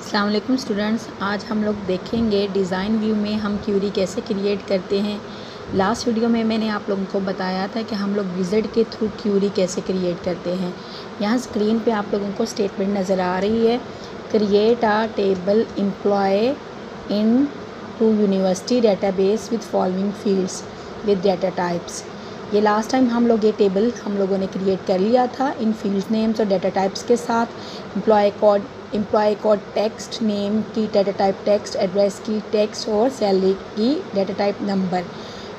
अस्सलाम वालेकुम स्टूडेंट्स, आज हम लोग देखेंगे डिज़ाइन व्यू में हम क्यूरी कैसे क्रिएट करते हैं। लास्ट वीडियो में मैंने आप लोगों को बताया था कि हम लोग विज़िट के थ्रू क्यूरी कैसे क्रिएट करते हैं। यहाँ स्क्रीन पे आप लोगों को स्टेटमेंट नज़र आ रही है, create a table employ into university database with following fields with data types. ये लास्ट टाइम हम लोग ये टेबल हम लोगों ने क्रिएट कर लिया था इन फील्ड नेम्स और डाटा टाइप्स के साथ। एम्प्लॉय कोड टेक्स्ट, नेम की डाटा टाइप टेक्स्ट, एड्रेस की टेक्स्ट और सैलरी की डाटा टाइप नंबर।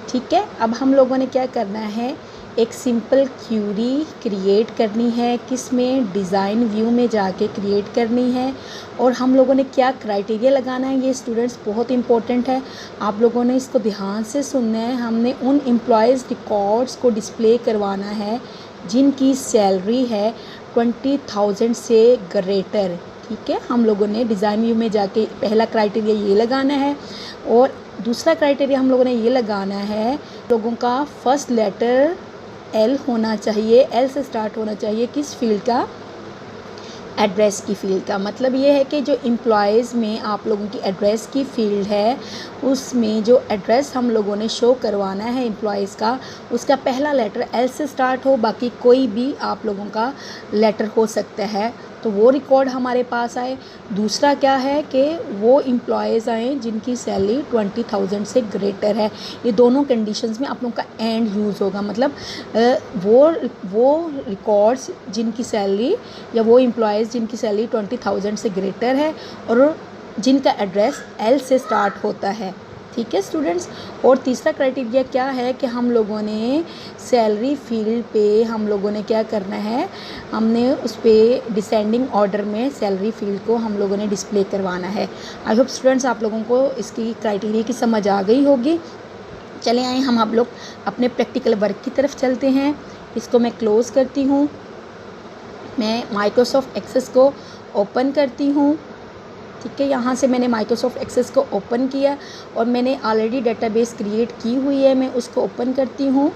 ठीक है, अब हम लोगों ने क्या करना है, एक सिंपल क्यूरी क्रिएट करनी है, किस में, डिज़ाइन व्यू में जाके क्रिएट करनी है। और हम लोगों ने क्या क्राइटेरिया लगाना है, ये स्टूडेंट्स बहुत इंपॉर्टेंट है, आप लोगों ने इसको ध्यान से सुनना है। हमने उन एम्प्लॉयज़ रिकॉर्ड्स को डिस्प्ले करवाना है जिनकी सैलरी है 20,000 से ग्रेटर। ठीक है, हम लोगों ने डिज़ाइन व्यू में जाके पहला क्राइटेरिया ये लगाना है। और दूसरा क्राइटेरिया हम लोगों ने ये लगाना है, लोगों का फर्स्ट लेटर एल होना चाहिए, एल से स्टार्ट होना चाहिए। किस फील्ड का? एड्रेस की फील्ड का। मतलब ये है कि जो एम्प्लॉयज़ में आप लोगों की एड्रेस की फील्ड है, उसमें जो एड्रेस हम लोगों ने शो करवाना है एम्प्लॉयज़ का, उसका पहला लेटर एल से स्टार्ट हो, बाकी कोई भी आप लोगों का लेटर हो सकता है, तो वो रिकॉर्ड हमारे पास आए। दूसरा क्या है कि वो एम्प्लॉयज़ आए जिनकी सैलरी 20,000 से ग्रेटर है। ये दोनों कंडीशंस में आप लोगों का एंड यूज़ होगा। मतलब वो रिकॉर्ड्स जिनकी सैलरी या वो एम्प्लॉयज़ जिनकी सैलरी 20,000 से ग्रेटर है और जिनका एड्रेस एल से स्टार्ट होता है। ठीक है स्टूडेंट्स। और तीसरा क्राइटेरिया क्या है कि हम लोगों ने सैलरी फील्ड पे हम लोगों ने क्या करना है, हमने उस पर डिसेंडिंग ऑर्डर में सैलरी फील्ड को हम लोगों ने डिस्प्ले करवाना है। आई होप स्टूडेंट्स आप लोगों को इसकी क्राइटेरिया की समझ आ गई होगी। चले आए हम आप लोग अपने प्रैक्टिकल वर्क की तरफ चलते हैं। इसको मैं क्लोज़ करती हूँ, मैं माइक्रोसॉफ्ट एक्सेस को ओपन करती हूँ। ठीक है, यहाँ से मैंने माइक्रोसॉफ्ट एक्सेस को ओपन किया और मैंने ऑलरेडी डेटाबेस क्रिएट की हुई है, मैं उसको ओपन करती हूँ।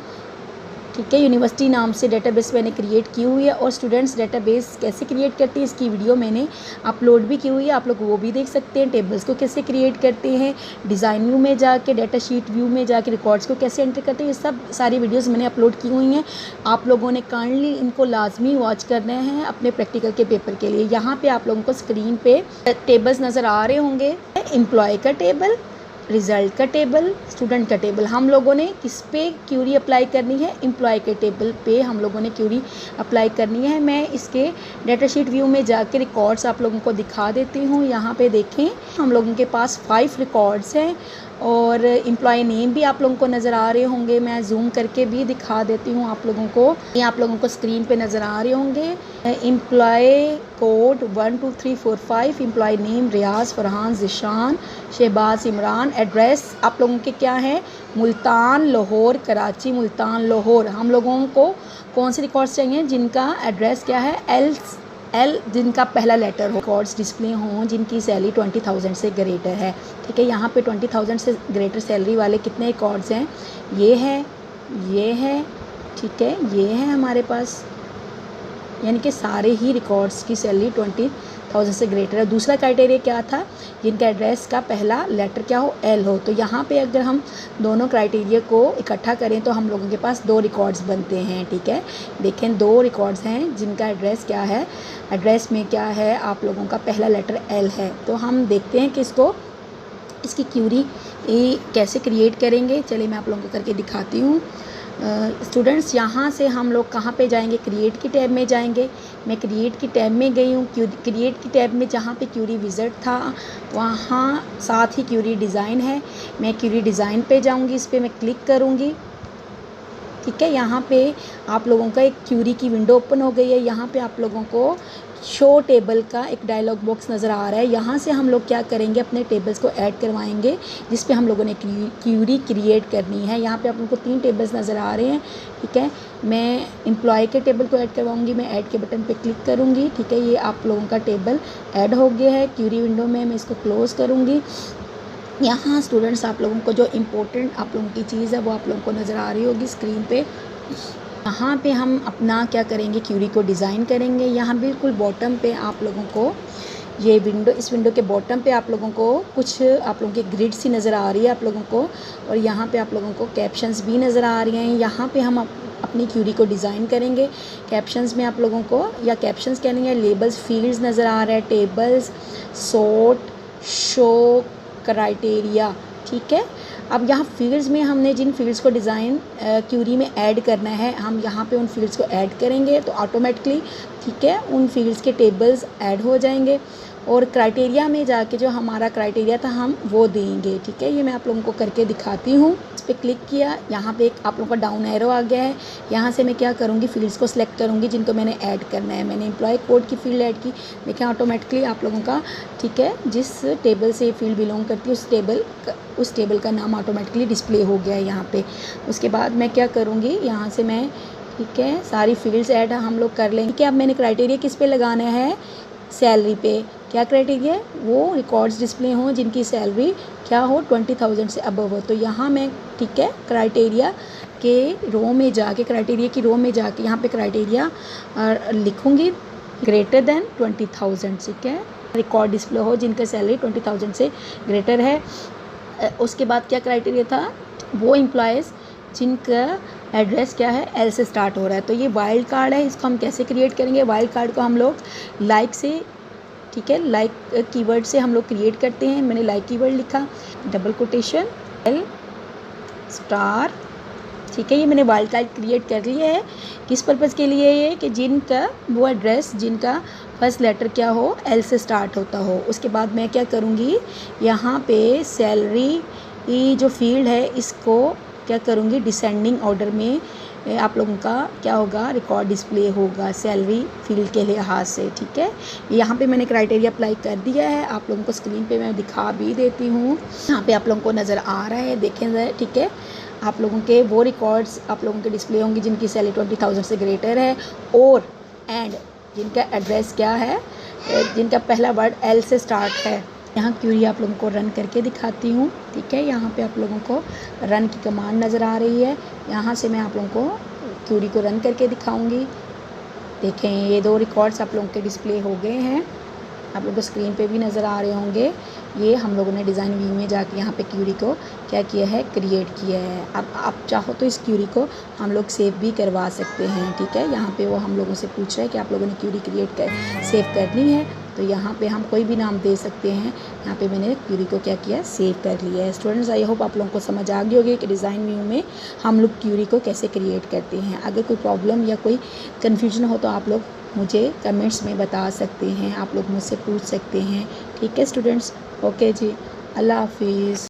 ठीक है, यूनिवर्सिटी नाम से डेटाबेस मैंने क्रिएट की हुई है। और स्टूडेंट्स डेटाबेस कैसे क्रिएट करते हैं इसकी वीडियो मैंने अपलोड भी की हुई है, आप लोग वो भी देख सकते हैं। टेबल्स को कैसे क्रिएट करते हैं, डिज़ाइन व्यू में जाके, डाटा शीट व्यू में जाके रिकॉर्ड्स को कैसे एंटर करते हैं, ये सब सारी वीडियोज़ मैंने अपलोड की हुई हैं। आप लोगों ने काइंडली इनको लाजमी वॉच करना है अपने प्रैक्टिकल के पेपर के लिए। यहाँ पर आप लोगों को स्क्रीन पर टेबल्स नज़र आ रहे होंगे, एम्प्लॉय का टेबल, रिज़ल्ट का टेबल, स्टूडेंट का टेबल। हम लोगों ने किस पे क्यूरी अप्लाई करनी है, एम्प्लॉय के टेबल पे हम लोगों ने क्यूरी अप्लाई करनी है। मैं इसके डाटा शीट व्यू में जाके रिकॉर्ड्स आप लोगों को दिखा देती हूँ। यहाँ पे देखें, हम लोगों के पास 5 रिकॉर्ड्स हैं और एम्प्लॉय नेम भी आप लोगों को नज़र आ रहे होंगे। मैं जूम करके भी दिखा देती हूँ आप लोगों को, ये आप लोगों को स्क्रीन पे नज़र आ रहे होंगे। एम्प्लॉय कोड 1 2 3 4 5, एम्प्लॉय नेम रियाज, फरहान, ज़िशान, शहबाज, इमरान। एड्रेस आप लोगों के क्या है, मुल्तान, लाहौर, कराची, मुल्तान, लाहौर। हम लोगों को कौन से रिकॉर्ड्स चाहिए जिनका एड्रेस क्या है, एल जिनका पहला लेटर हो, रिकॉर्ड्स डिस्प्ले हों जिनकी सैलरी 20,000 से ग्रेटर है। ठीक है, यहाँ पे 20,000 से ग्रेटर सैलरी वाले कितने रिकॉर्ड्स हैं, ये है, ठीक है, ये है हमारे पास, यानी कि सारे ही रिकॉर्ड्स की सैलरी 20,000 से ग्रेटर है। दूसरा क्राइटेरिया क्या था, जिनका एड्रेस का पहला लेटर क्या हो, एल हो। तो यहाँ पे अगर हम दोनों क्राइटेरिया को इकट्ठा करें तो हम लोगों के पास 2 रिकॉर्ड्स बनते हैं। ठीक है, देखें 2 रिकॉर्ड्स हैं जिनका एड्रेस क्या है, एड्रेस में क्या है, आप लोगों का पहला लेटर एल है। तो हम देखते हैं कि इसकी क्यूरी कैसे क्रिएट करेंगे। चलिए मैं आप लोगों को करके दिखाती हूँ। स्टूडेंट्स यहाँ से हम लोग कहाँ पे जाएंगे, क्रिएट की टैब में जाएंगे। मैं क्रिएट की टैब में गई हूँ। क्रिएट की टैब में जहाँ पे क्यूरी विज़िट था वहाँ साथ ही क्यूरी डिज़ाइन है। मैं क्यूरी डिज़ाइन पे जाऊँगी, इस पर मैं क्लिक करूँगी। ठीक है, यहाँ पे आप लोगों का एक क्यूरी की विंडो ओपन हो गई है। यहाँ पे आप लोगों को शो टेबल का एक डायलॉग बॉक्स नज़र आ रहा है। यहाँ से हम लोग क्या करेंगे, अपने टेबल्स को ऐड करवाएंगे जिस पे हम लोगों ने क्यूरी क्रिएट करनी है। यहाँ पे आप लोगों को 3 टेबल्स नज़र आ रहे हैं। ठीक है, मैं एम्प्लॉय के टेबल को ऐड करवाऊँगी, मैं ऐड के बटन पे क्लिक करूँगी। ठीक है, ये आप लोगों का टेबल ऐड हो गया है क्यूरी विंडो में। मैं इसको क्लोज़ करूँगी। यहाँ स्टूडेंट्स आप लोगों को जो इम्पोर्टेंट आप लोगों की चीज़ है वो आप लोगों को नज़र आ रही होगी स्क्रीन पे। यहाँ पे हम अपना क्या करेंगे, क्यूरी को डिज़ाइन करेंगे। यहाँ बिल्कुल बॉटम पे आप लोगों को ये विंडो, इस विंडो के बॉटम पे आप लोगों को कुछ आप लोगों की ग्रिड सी नज़र आ रही है आप लोगों को, और यहाँ पे आप लोगों को कैप्शंस भी नज़र आ रही हैं। यहाँ पे हम अपनी क्यूरी को डिज़ाइन करेंगे। कैप्शंस में आप लोगों को, या कैप्शंस कहने या लेबल्स, फील्ड्स नज़र आ रहे हैं, टेबल्स, सॉर्ट, शो, क्राइटेरिया, ठीक है। अब यहाँ फील्ड्स में हमने जिन फील्ड्स को डिज़ाइन क्यूरी में ऐड करना है, हम यहाँ पे उन फील्ड्स को ऐड करेंगे तो ऑटोमेटिकली, ठीक है, उन फील्ड्स के टेबल्स ऐड हो जाएंगे। और क्राइटेरिया में जाके जो हमारा क्राइटेरिया था हम वो देंगे, ठीक है। ये मैं आप लोगों को करके दिखाती हूँ। इस पर क्लिक किया, यहाँ पे एक आप लोगों का डाउन एरो आ गया है। यहाँ से मैं क्या करूँगी, फील्ड्स को सिलेक्ट करूँगी जिनको मैंने ऐड करना है। मैंने एम्प्लॉय कोड की फील्ड ऐड की, देखें ऑटोमेटिकली आप लोगों का, ठीक है, जिस टेबल से फील्ड बिलोंग करती है उस टेबल का नाम ऑटोमेटिकली डिस्प्ले हो गया है यहाँ पे। उसके बाद मैं क्या करूँगी, यहाँ से मैं, ठीक है, सारी फील्ड्स ऐड हम लोग कर लेंगे। कि अब मैंने क्राइटेरिया किस पे लगाना है, सैलरी पे। क्या क्राइटेरिया, वो रिकॉर्ड्स डिस्प्ले हों जिनकी सैलरी क्या हो, 20,000 से अबव हो। तो यहाँ मैं, ठीक है, क्राइटेरिया के रो में जाके, क्राइटेरिया की रो में जाके यहाँ पे क्राइटेरिया लिखूँगी ग्रेटर देन 20,000, ठीक है। रिकॉर्ड डिस्प्ले हो जिनका सैलरी 20,000 से ग्रेटर है। उसके बाद क्या क्राइटेरिया था, वो एम्प्लॉयज़ जिनका एड्रेस क्या है, एल से स्टार्ट हो रहा है। तो ये वाइल्ड कार्ड है, इसको हम कैसे क्रिएट करेंगे। वाइल्ड कार्ड को हम लोग लाइक से, ठीक है, लाइक कीवर्ड से हम लोग क्रिएट करते हैं। मैंने लाइक कीवर्ड लिखा, डबल कोटेशन, एल स्टार, ठीक है। ये मैंने वाइल्ड कार्ड क्रिएट कर लिया है। किस पर्पज़ के लिए, ये कि जिनका वो एड्रेस, जिनका फर्स्ट लेटर क्या हो, एल से स्टार्ट होता हो। उसके बाद मैं क्या करूँगी, यहाँ पे सैलरी जो फील्ड है इसको क्या करूँगी, डिसेंडिंग ऑर्डर में आप लोगों का क्या होगा, रिकॉर्ड डिस्प्ले होगा सैलरी फील्ड के लिहाज से, ठीक है। यहाँ पे मैंने क्राइटेरिया अप्लाई कर दिया है, आप लोगों को स्क्रीन पे मैं दिखा भी देती हूँ। यहाँ पे आप लोगों को नज़र आ रहा है, देखें ज़रा, ठीक है। आप लोगों के वो रिकॉर्ड्स आप लोगों के डिस्प्ले होंगे जिनकी सैलरी 20,000 से ग्रेटर है, और एंड जिनका एड्रेस क्या है, जिनका पहला वर्ड एल से स्टार्ट है। यहाँ क्यूरी आप लोगों को रन करके दिखाती हूँ, ठीक है। यहाँ पे आप लोगों को रन की कमांड नज़र आ रही है। यहाँ से मैं आप लोगों को क्यूरी को रन करके दिखाऊंगी। देखें ये 2 रिकॉर्ड्स आप लोगों के डिस्प्ले हो गए हैं, आप लोगों को स्क्रीन पे भी नज़र आ रहे होंगे। ये हम लोगों ने डिज़ाइन व्यू में जाके यहाँ पे क्यूरी को क्या किया है, क्रिएट किया है। अब आप चाहो तो इस क्यूरी को हम लोग सेव भी करवा सकते हैं, ठीक है। यहाँ पे वो हम लोगों से पूछ रहा है कि आप लोगों ने क्यूरी सेव करनी है, तो यहाँ पे हम कोई भी नाम दे सकते हैं। यहाँ पे मैंने क्यूरी को क्या किया, सेव कर लिया है। स्टूडेंट्स, आई होप आप लोगों को समझ आ गई होगी कि डिज़ाइन व्यू में हम लोग क्यूरी को कैसे क्रिएट करते हैं। अगर कोई प्रॉब्लम या कोई कन्फ्यूजन हो तो आप लोग मुझे कमेंट्स में बता सकते हैं, आप लोग मुझसे पूछ सकते हैं, ठीक है स्टूडेंट्स। ओके जी, अल्लाह हाफिज़।